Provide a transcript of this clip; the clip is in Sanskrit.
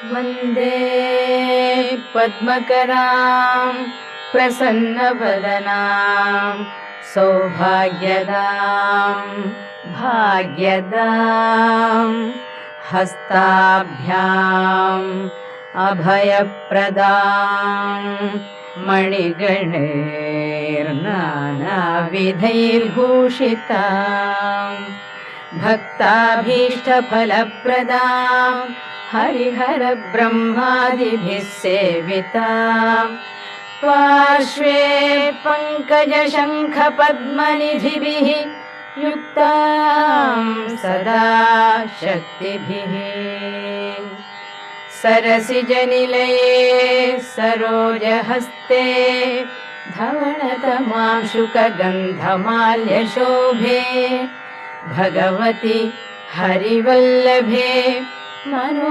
वन्दे पद्मकरां प्रसन्नवदनां सौभाग्यदां भाग्यदां हस्ताभ्याम् अभयप्रदां मणिगणैर्नानाविधैर्भूषितां भक्ताभीष्टफलप्रदां हरिहरब्रह्मादिभिः सेवितां पार्श्वे पङ्कजशङ्खपद्मनिधिभिः युक्तां सदा शक्तिभिः सरसिजनिलये सरोजहस्ते धवळतमांशुकगन्धमाल्यशोभे भगवति हरिवल्लभे मनो